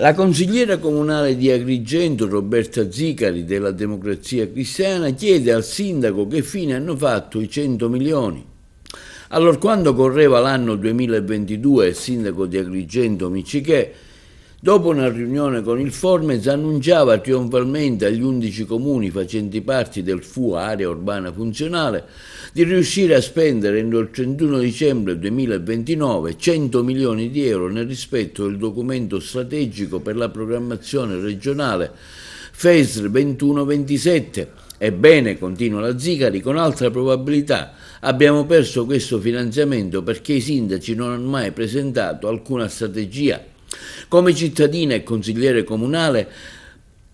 La consigliera comunale di Agrigento, Roberta Zicari, della Democrazia Cristiana, chiede al sindaco che fine hanno fatto i 100 milioni. Allorquando correva l'anno 2022, il sindaco di Agrigento Miccichè, dopo una riunione con il Formez, annunciava trionfalmente agli 11 comuni facenti parte del FUA, area urbana funzionale, di riuscire a spendere entro il 31 dicembre 2029 100 milioni di euro nel rispetto del documento strategico per la programmazione regionale FESR 21-27. Ebbene, continua la Zicari, con altra probabilità abbiamo perso questo finanziamento perché i sindaci non hanno mai presentato alcuna strategia. Come cittadina e consigliere comunale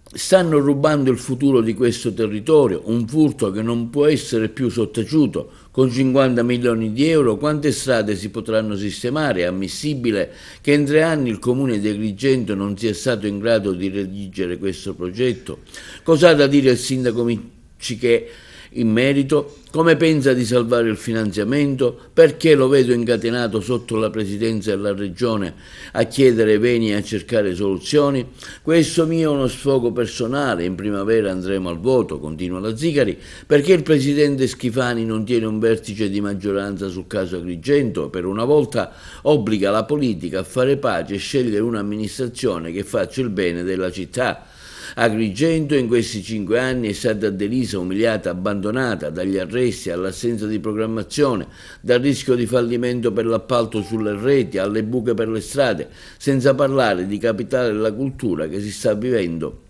stanno rubando il futuro di questo territorio, un furto che non può essere più sottaciuto. Con 50 milioni di euro quante strade si potranno sistemare? È ammissibile che in 3 anni il comune di Agrigento non sia stato in grado di redigere questo progetto? Cosa ha da dire il sindaco Miccichè in merito? Come pensa di salvare il finanziamento? Perché lo vedo incatenato sotto la presidenza della regione a chiedere veni e a cercare soluzioni? Questo mio è uno sfogo personale, in primavera andremo al voto, continua la Zicari, perché il presidente Schifani non tiene un vertice di maggioranza sul caso Agrigento, per una volta obbliga la politica a fare pace e scegliere un'amministrazione che faccia il bene della città. Agrigento in questi 5 anni è stata derisa, umiliata, abbandonata, dagli arresti all'assenza di programmazione, dal rischio di fallimento per l'appalto sulle reti, alle buche per le strade, senza parlare di capitale della cultura che si sta vivendo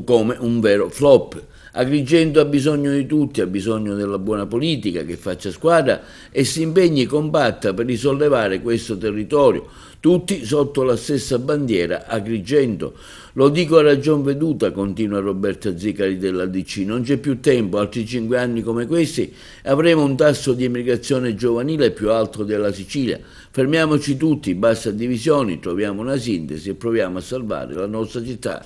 come un vero flop. Agrigento ha bisogno di tutti, ha bisogno della buona politica che faccia squadra e si impegni compatta per risollevare questo territorio, tutti sotto la stessa bandiera Agrigento. Lo dico a ragion veduta, continua Roberta Zicari dell'ADC, non c'è più tempo, altri 5 anni come questi e avremo un tasso di emigrazione giovanile più alto della Sicilia. Fermiamoci tutti, basta divisioni, troviamo una sintesi e proviamo a salvare la nostra città.